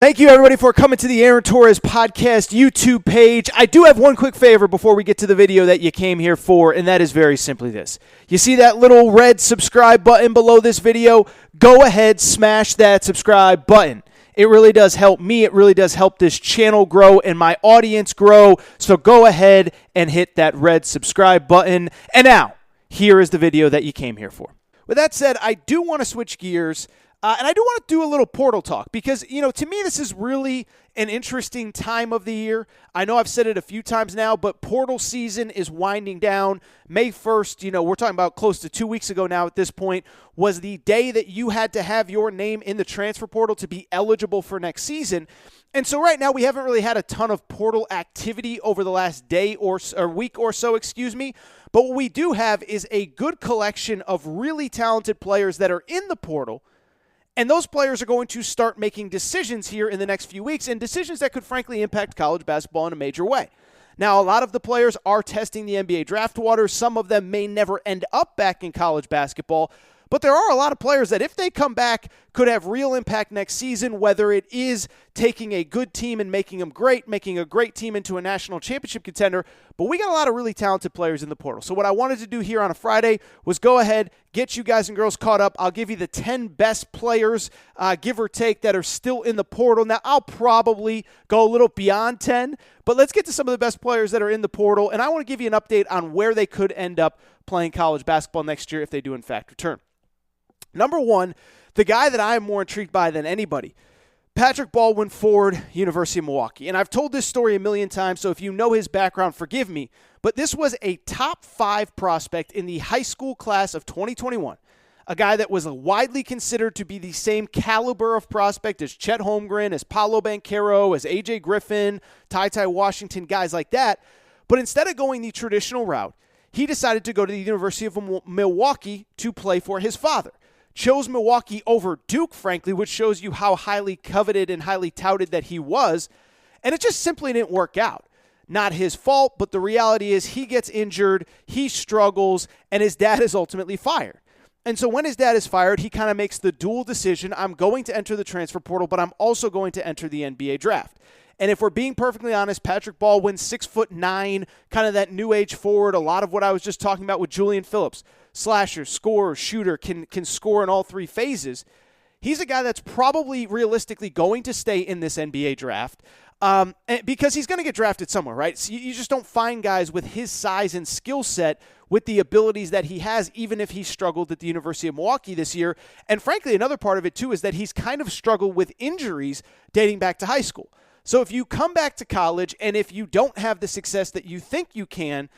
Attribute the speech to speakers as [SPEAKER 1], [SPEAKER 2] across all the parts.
[SPEAKER 1] Thank you, everybody, for coming to the Aaron Torres Podcast YouTube page. I do have one quick favor before we get to the video that you came here for, and that is very simply this. You see that little red subscribe button below this video? Go ahead, smash that subscribe button. It really does help me. It really does help this channel grow and my audience grow. So go ahead and hit that red subscribe button. And now, here is the video that you came here for. With that said, I do want to switch gears. And I do want to do a little portal talk because, to me, this is really an interesting time of the year. I know I've said it a few times now, but portal season is winding down. May 1st, we're talking about close to 2 weeks ago now at this point, was the day that you had to have your name in the transfer portal to be eligible for next season. And so right now we haven't really had a ton of portal activity over the last day or week or so, But what we do have is a good collection of really talented players that are in the portal. And those players are going to start making decisions here in the next few weeks, and decisions that could frankly impact college basketball in a major way. Now, a lot of the players are testing the NBA draft waters. Some of them may never end up back in college basketball. But there are a lot of players that if they come back could have real impact next season, whether it is taking a good team and making them great, making a great team into a national championship contender. But we got a lot of really talented players in the portal. So what I wanted to do here on a Friday was go ahead, get you guys and girls caught up. I'll give you the 10 best players, give or take, that are still in the portal. Now, I'll probably go a little beyond 10, but let's get to some of the best players that are in the portal. And I want to give you an update on where they could end up playing college basketball next year if they do, in fact, return. Number one, the guy that I am more intrigued by than anybody, Patrick Baldwin-Ford, University of Milwaukee. And I've told this story a million times, so if you know his background, forgive me. But this was a top 5 prospect in the high school class of 2021, a guy that was widely considered to be the same caliber of prospect as Chet Holmgren, as Paolo Banchero, as A.J. Griffin, Ty Washington, guys like that. But instead of going the traditional route, he decided to go to the University of Milwaukee to play for his father. Chose Milwaukee over Duke, frankly, which shows you how highly coveted and highly touted that he was. And it just simply didn't work out. Not his fault, but the reality is he gets injured, he struggles, and his dad is ultimately fired. And so when his dad is fired, he kind of makes the dual decision. I'm going to enter the transfer portal, but I'm also going to enter the NBA draft. And if we're being perfectly honest, Patrick Baldwin, 6'9", kind of that new age forward, a lot of what I was just talking about with Julian Phillips, slasher, scorer, shooter, can score in all 3 phases. He's a guy that's probably realistically going to stay in this NBA draft because he's going to get drafted somewhere, right? So you just don't find guys with his size and skill set with the abilities that he has, even if he struggled at the University of Milwaukee this year. And frankly, another part of it, too, is that he's kind of struggled with injuries dating back to high school. So if you come back to college and if you don't have the success that you think you can,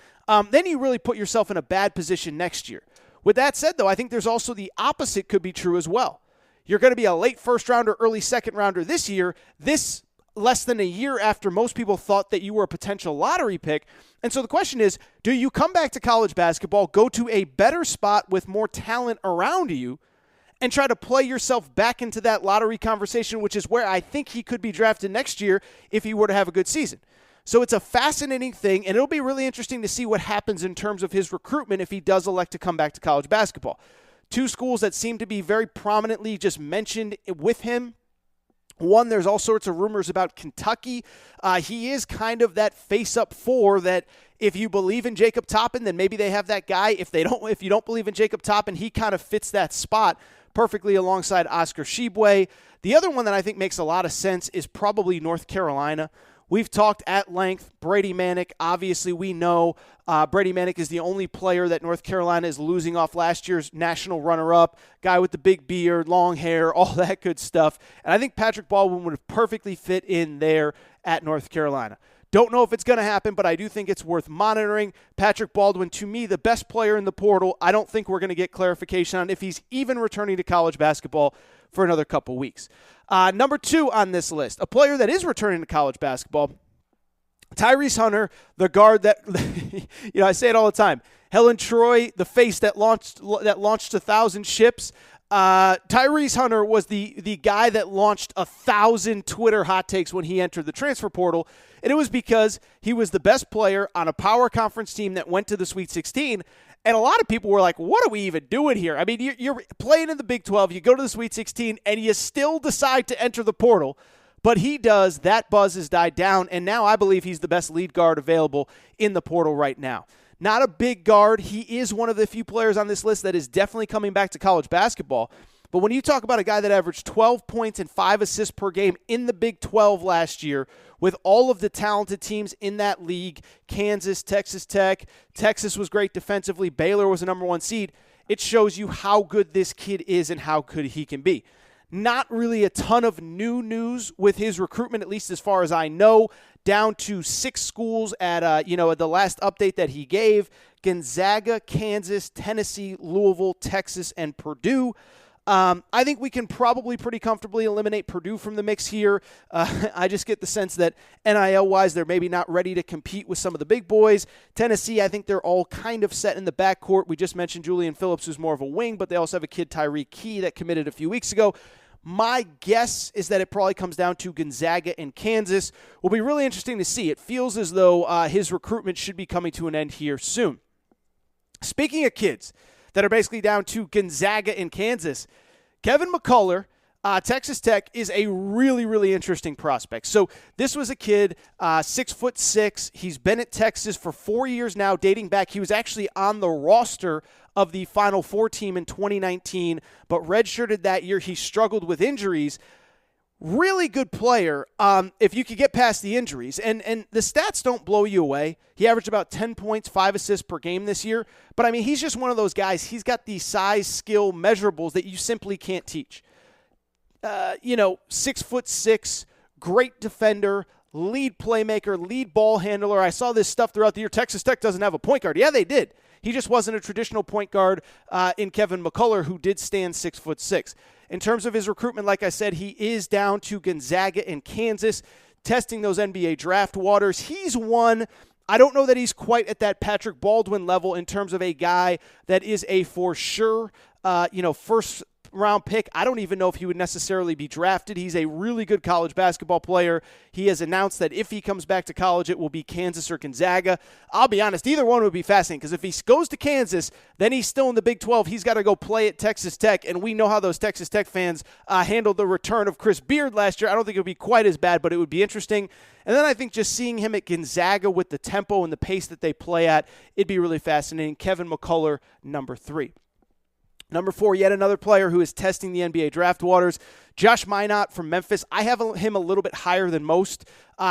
[SPEAKER 1] then you really put yourself in a bad position next year. With that said, though, I think there's also the opposite could be true as well. You're going to be a late first rounder, early second rounder this year, this less than a year after most people thought that you were a potential lottery pick. And so the question is, do you come back to college basketball, go to a better spot with more talent around you, and try to play yourself back into that lottery conversation, which is where I think he could be drafted next year if he were to have a good season. So it's a fascinating thing, and it'll be really interesting to see what happens in terms of his recruitment if he does elect to come back to college basketball. 2 schools that seem to be very prominently just mentioned with him. One, there's all sorts of rumors about Kentucky. He is kind of that face-up 4 that if you believe in Jacob Toppin, then maybe they have that guy. If you don't believe in Jacob Toppin, he kind of fits that spot perfectly alongside Oscar Tshiebwe. The other one that I think makes a lot of sense is probably North Carolina. We've talked at length. Brady Manick, obviously we know Brady Manick is the only player that North Carolina is losing off last year's national runner-up, guy with the big beard, long hair, all that good stuff. And I think Patrick Baldwin would have perfectly fit in there at North Carolina. Don't know if it's going to happen, but I do think it's worth monitoring. Patrick Baldwin, to me, the best player in the portal. I don't think we're going to get clarification on if he's even returning to college basketball for another couple weeks. Number 2 on this list, a player that is returning to college basketball, Tyrese Hunter, the guard that, I say it all the time. Helen Troy, the face that launched 1,000 ships. Tyrese Hunter was the guy that launched 1,000 Twitter hot takes when he entered the transfer portal, and it was because he was the best player on a power conference team that went to the Sweet 16, and a lot of people were like, what are we even doing here? I mean, you're playing in the Big 12, you go to the Sweet 16, and you still decide to enter the portal. But he does. That buzz has died down, and now I believe he's the best lead guard available in the portal right now. Not a big guard. He is one of the few players on this list that is definitely coming back to college basketball. But when you talk about a guy that averaged 12 points and 5 assists per game in the Big 12 last year, with all of the talented teams in that league, Kansas, Texas Tech, Texas was great defensively, Baylor was a number 1 seed, it shows you how good this kid is and how good he can be. Not really a ton of new news with his recruitment, at least as far as I know, down to 6 schools at the last update that he gave: Gonzaga, Kansas, Tennessee, Louisville, Texas, and Purdue. I think we can probably pretty comfortably eliminate Purdue from the mix here. I just get the sense that NIL-wise, they're maybe not ready to compete with some of the big boys. Tennessee, I think they're all kind of set in the backcourt. We just mentioned Julian Phillips, who's more of a wing, but they also have a kid, Tyreek Key, that committed a few weeks ago. My guess is that it probably comes down to Gonzaga and Kansas. Will be really interesting to see. It feels as though his recruitment should be coming to an end here soon. Speaking of kids that are basically down to Gonzaga and Kansas, Kevin McCullough, Texas Tech, is a really, really interesting prospect. So this was a kid, 6'6". He's been at Texas for 4 years now, dating back. He was actually on the roster of the Final Four team in 2019, but redshirted that year. He struggled with injuries. Really good player if you could get past the injuries. And the stats don't blow you away. He averaged about 10 points, 5 assists per game this year. But, I mean, he's just one of those guys. He's got the size, skill, measurables that you simply can't teach. 6'6", great defender, lead playmaker, lead ball handler. I saw this stuff throughout the year. Texas Tech doesn't have a point guard. Yeah, they did. He just wasn't a traditional point guard in Kevin McCullough, who did stand 6'6". In terms of his recruitment, like I said, he is down to Gonzaga and Kansas, testing those NBA draft waters. He's one. I don't know that he's quite at that Patrick Baldwin level in terms of a guy that is a for sure, first round pick. I don't even know if he would necessarily be drafted. He's a really good college basketball player. He has announced that if he comes back to college, it will be Kansas or Gonzaga. I'll be honest, either one would be fascinating, because if he goes to Kansas, then he's still in the Big 12. He's got to go play at Texas Tech, and we know how those Texas Tech fans handled the return of Chris Beard last year. I don't think it would be quite as bad, but it would be interesting. And then I think just seeing him at Gonzaga with the tempo and the pace that they play at, it'd be really fascinating. Kevin McCullough, number 3. Number 4, yet another player who is testing the NBA draft waters, Josh Minot from Memphis. I have him a little bit higher than most.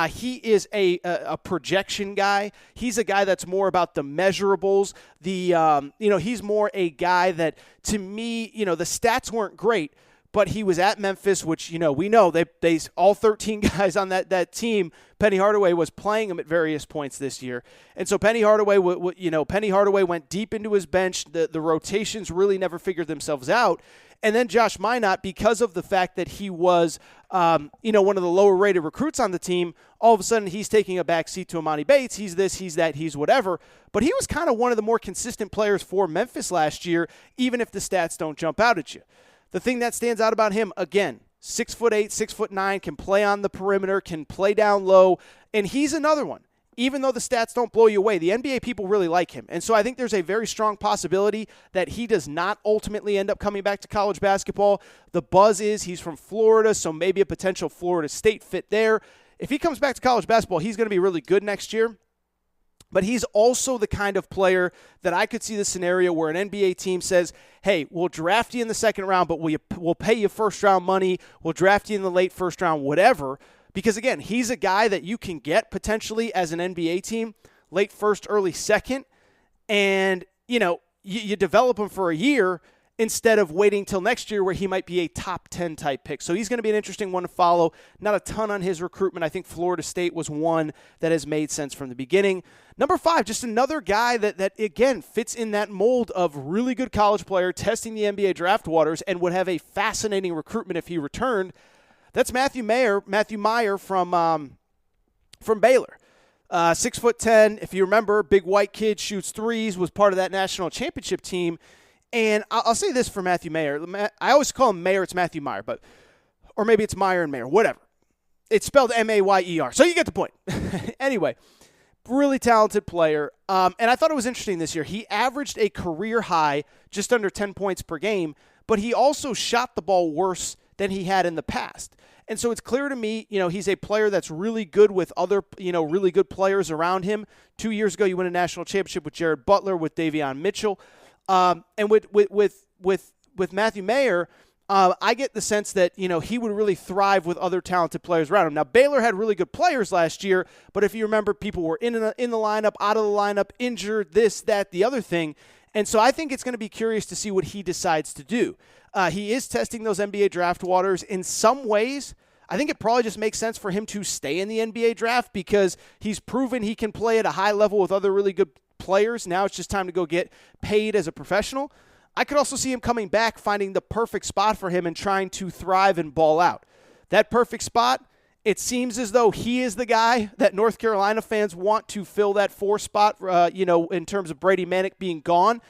[SPEAKER 1] He is a projection guy. He's a guy that's more about the measurables. He's more a guy that, to me, the stats weren't great, but he was at Memphis, which, we know they all 13 guys on that team. Penny Hardaway was playing him at various points this year. And so Penny Hardaway went deep into his bench. The rotations really never figured themselves out. And then Josh Minot, because of the fact that he was, one of the lower rated recruits on the team, all of a sudden he's taking a backseat to Emoni Bates. He's this, he's that, he's whatever. But he was kind of one of the more consistent players for Memphis last year, even if the stats don't jump out at you. The thing that stands out about him, again, 6'8", 6'9", can play on the perimeter, can play down low, and he's another one. Even though the stats don't blow you away, the NBA people really like him. And so I think there's a very strong possibility that he does not ultimately end up coming back to college basketball. The buzz is he's from Florida, so maybe a potential Florida State fit there. If he comes back to college basketball, he's going to be really good next year. But he's also the kind of player that I could see the scenario where an NBA team says, hey, we'll draft you in the second round, but we'll pay you first-round money. We'll draft you in the late first round, whatever. Because, again, he's a guy that you can get potentially as an NBA team, late first, early second, and, you develop him for a year instead of waiting till next year where he might be a top 10 type pick. So he's going to be an interesting one to follow. Not a ton on his recruitment. I think Florida State was one that has made sense from the beginning. Number 5, just another guy that again, fits in that mold of really good college player testing the NBA draft waters and would have a fascinating recruitment if he returned. That's Matthew Meyer from Baylor. 6'10". If you remember, big white kid, shoots threes, was part of that national championship team. And I'll say this for Matthew Mayer. I always call him Mayer. It's Matthew Meyer, or maybe it's Meyer and Mayer, whatever. It's spelled M-A-Y-E-R. So you get the point. Anyway, really talented player. And I thought it was interesting this year. He averaged a career high, just under 10 points per game, but he also shot the ball worse than he had in the past. And so it's clear to me, he's a player that's really good with other, really good players around him. 2 years ago, you win a national championship with Jared Butler, with Davion Mitchell. And with Matthew Mayer, I get the sense that, he would really thrive with other talented players around him. Now, Baylor had really good players last year, but if you remember, people were in the lineup, out of the lineup, injured, this, that, the other thing. And so I think it's going to be curious to see what he decides to do. He is testing those NBA draft waters. In some ways, I think it probably just makes sense for him to stay in the NBA draft because he's proven he can play at a high level with other really good players. Now it's just time to go get paid as a professional. I could also see him coming back, finding the perfect spot for him and trying to thrive and ball out. That perfect spot, it seems as though he is the guy that North Carolina fans want to fill that 4 spot, in terms of Brady Manek being gone.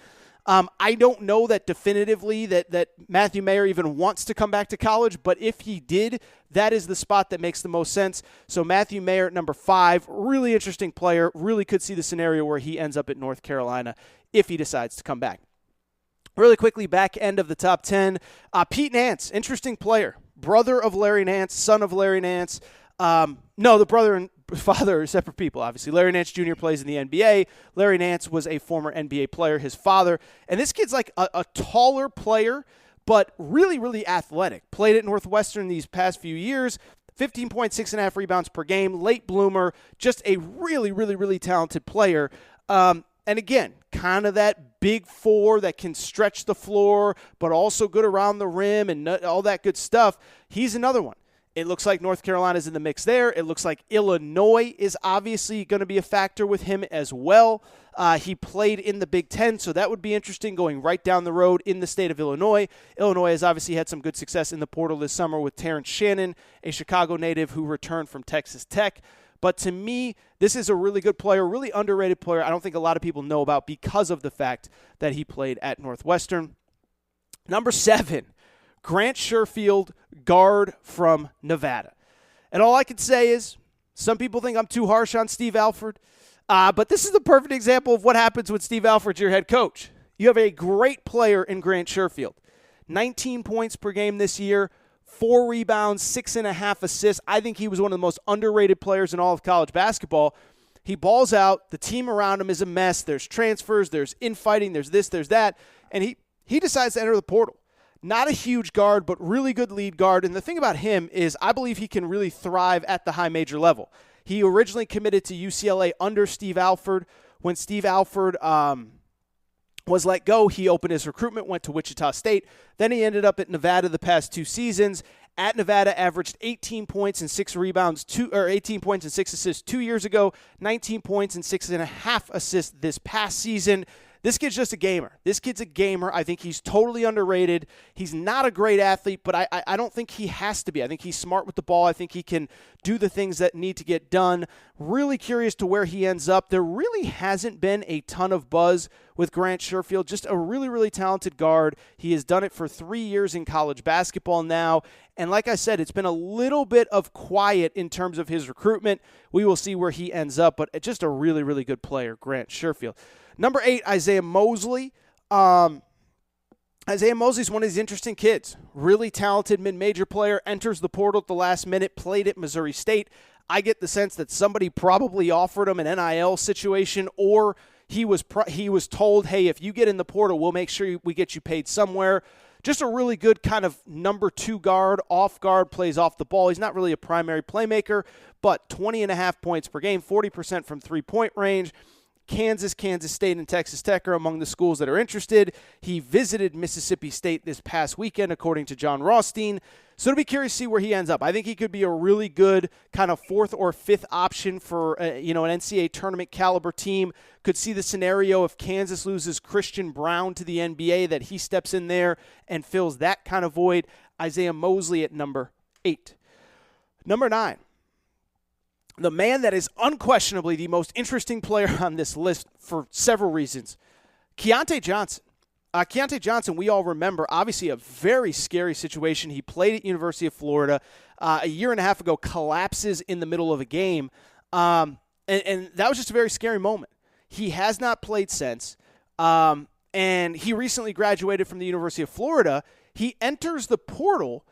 [SPEAKER 1] I don't know that definitively that Matthew Mayer even wants to come back to college, but if he did, that is the spot that makes the most sense. So Matthew Mayer at number 5, really interesting player, really could see the scenario where he ends up at North Carolina if he decides to come back. Really quickly, back end of the top 10, Pete Nance, interesting player, brother of Larry Nance, son of Larry Nance. No, the brother and father are separate people, obviously. Larry Nance Jr. plays in the NBA. Larry Nance was a former NBA player, his father. And this kid's like a taller player, but really, really athletic. Played at Northwestern these past few years. 15 points, 6.5 rebounds per game, late bloomer, just a really, really, really talented player. And again, kind of that big 4 that can stretch the floor, but also good around the rim and all that good stuff. He's another one. It looks like North Carolina's in the mix there. It looks like Illinois is obviously going to be a factor with him as well. He played in the Big Ten, so that would be interesting going right down the road in the state of Illinois. Illinois has obviously had some good success in the portal this summer with Terrence Shannon, a Chicago native who returned from Texas Tech. But to me, this is a really good player, really underrated player. I don't think a lot of people know about because of the fact that he played at Northwestern. Number 7, Grant Sherfield, guard from Nevada. And all I can say is some people think I'm too harsh on Steve Alford, but this is the perfect example of what happens when Steve Alford's your head coach. You have a great player in Grant Sherfield. 19 points per game this year. 4 rebounds, 6.5 assists. I think he was one of the most underrated players in all of college basketball. He balls out. The team around him is a mess. There's transfers. There's infighting. There's this, there's that. And he decides to enter the portal. Not a huge guard, but really good lead guard. And the thing about him is I believe he can really thrive at the high major level. He originally committed to UCLA under Steve Alford. When Steve Alford was let go, he opened his recruitment, went to Wichita State. Then he ended up at Nevada the past 2 seasons. At Nevada, averaged 18 points and 6 rebounds, 18 points and 6 assists 2 years ago, 19 points and 6.5 assists this past season. This kid's just a gamer. This kid's a gamer. I think he's totally underrated. He's not a great athlete, but I don't think he has to be. I think he's smart with the ball. I think he can do the things that need to get done. Really curious to where he ends up. There really hasn't been a ton of buzz with Grant Sherfield. Just a really, really talented guard. He has done it for 3 years in college basketball now. And like I said, it's been a little bit of quiet in terms of his recruitment. We will see where he ends up, but just a really, really good player, Grant Sherfield. Number 8, Isaiah Mosley. Isaiah Mosley's one of these interesting kids. Really talented mid-major player, enters the portal at the last minute, played at Missouri State. I get the sense that somebody probably offered him an NIL situation, or he was told, hey, if you get in the portal, we'll make sure we get you paid somewhere. Just a really good kind of number 2 guard, off guard, plays off the ball. He's not really a primary playmaker, but 20.5 points per game, 40% from three-point range. Kansas, Kansas State, and Texas Tech are among the schools that are interested. He visited Mississippi State this past weekend, according to John Rothstein. So it'll be curious to see where he ends up. I think he could be a really good kind of 4th or 5th option for an NCAA tournament caliber team. Could see the scenario if Kansas loses Christian Brown to the NBA that he steps in there and fills that kind of void. Isaiah Mosley at number 8. Number 9. The man that is unquestionably the most interesting player on this list for several reasons, Keonte Johnson. Keonte Johnson, we all remember, obviously a very scary situation. He played at University of Florida a year and a half ago, collapses in the middle of a game, and that was just a very scary moment. He has not played since, and he recently graduated from the University of Florida. He enters the portal,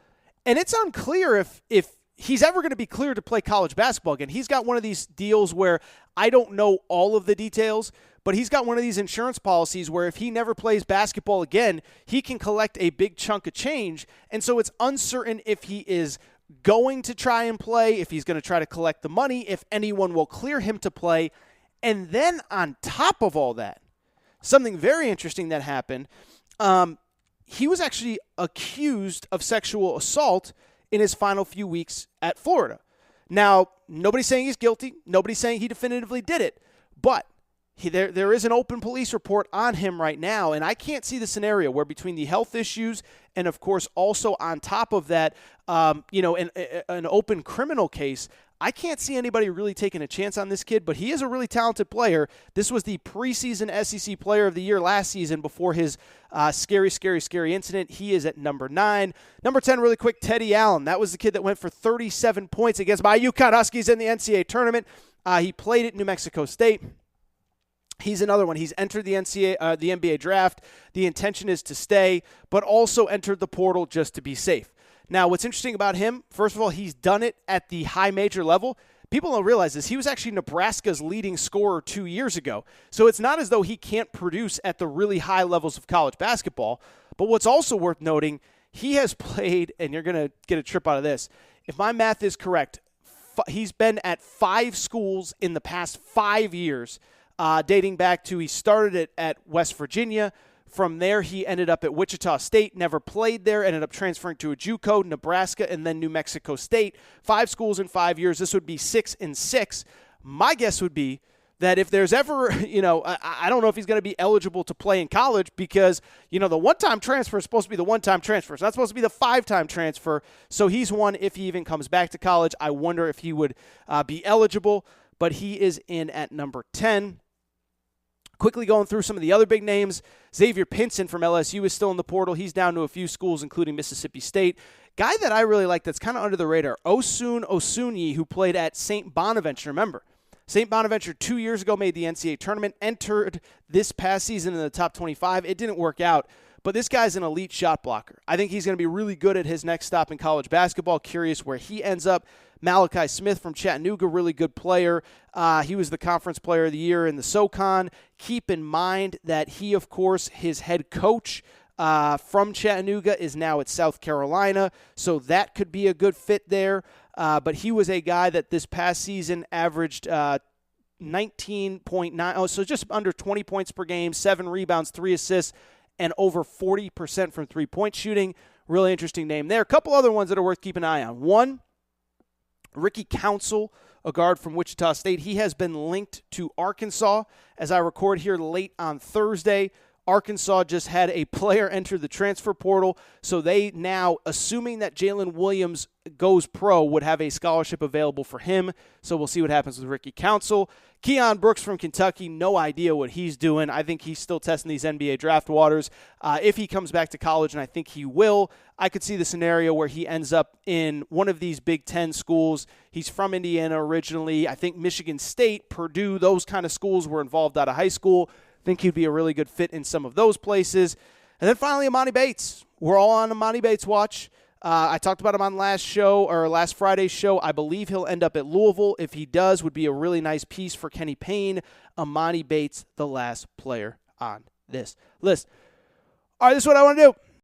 [SPEAKER 1] and it's unclear if he's ever going to be cleared to play college basketball again. He's got one of these deals where I don't know all of the details, but he's got one of these insurance policies where if he never plays basketball again, he can collect a big chunk of change. And so it's uncertain if he is going to try and play, if he's going to try to collect the money, if anyone will clear him to play. And then on top of all that, something very interesting that happened, he was actually accused of sexual assault in his final few weeks at Florida. Now, nobody's saying he's guilty. Nobody's saying he definitively did it. But there is an open police report on him right now, and I can't see the scenario where between the health issues and, of course, also on top of that, an open criminal case, I can't see anybody really taking a chance on this kid, but he is a really talented player. This was the preseason SEC Player of the Year last season before his scary incident. He is at number 9. Number 10, really quick, Teddy Allen. That was the kid that went for 37 points against my UConn Huskies in the NCAA tournament. He played at New Mexico State. He's another one. He's entered the NBA draft. The intention is to stay, but also entered the portal just to be safe. Now, what's interesting about him, first of all, he's done it at the high major level. People don't realize this. He was actually Nebraska's leading scorer 2 years ago. So it's not as though he can't produce at the really high levels of college basketball. But what's also worth noting, he has played, and you're going to get a trip out of this, if my math is correct, he's been at 5 schools in the past 5 years, dating back to he started it at West Virginia. From there, he ended up at Wichita State, never played there, ended up transferring to a JUCO, Nebraska, and then New Mexico State. 5 schools in 5 years. This would be 6 and 6. My guess would be that if there's ever, I don't know if he's going to be eligible to play in college because, the one-time transfer is supposed to be the one-time transfer. It's not supposed to be the 5-time transfer. So he's one if he even comes back to college. I wonder if he would be eligible, but he is in at number 10. Quickly going through some of the other big names, Xavier Pinson from LSU is still in the portal. He's down to a few schools, including Mississippi State. Guy that I really like that's kind of under the radar, Osun Osunyi, who played at St. Bonaventure. Remember, St. Bonaventure 2 years ago made the NCAA tournament, entered this past season in the top 25. It didn't work out, but this guy's an elite shot blocker. I think he's going to be really good at his next stop in college basketball. Curious where he ends up. Malachi Smith from Chattanooga, really good player. He was the Conference Player of the Year in the SoCon. Keep in mind that he, of course, his head coach from Chattanooga is now at South Carolina, so that could be a good fit there. But he was a guy that this past season averaged 19.9, so just under 20 points per game, 7 rebounds, 3 assists, and over 40% from three-point shooting. Really interesting name there. A couple other ones that are worth keeping an eye on. One, Ricky Council, a guard from Wichita State. He has been linked to Arkansas as I record here late on Thursday. Arkansas just had a player enter the transfer portal, so they now, assuming that Jalen Williams goes pro, would have a scholarship available for him. So we'll see what happens with Ricky Council. Keon Brooks from Kentucky, no idea what he's doing. I think he's still testing these NBA draft waters. If he comes back to college, and I think he will, I could see the scenario where he ends up in one of these Big Ten schools. He's from Indiana originally. I think Michigan State, Purdue, those kind of schools were involved out of high school. I think he'd be a really good fit in some of those places. And then finally, Amani Bates. We're all on Amani Bates' watch. I talked about him on last Friday's show. I believe he'll end up at Louisville. If he does, would be a really nice piece for Kenny Payne. Amani Bates, the last player on this list. All right, this is what I want to do.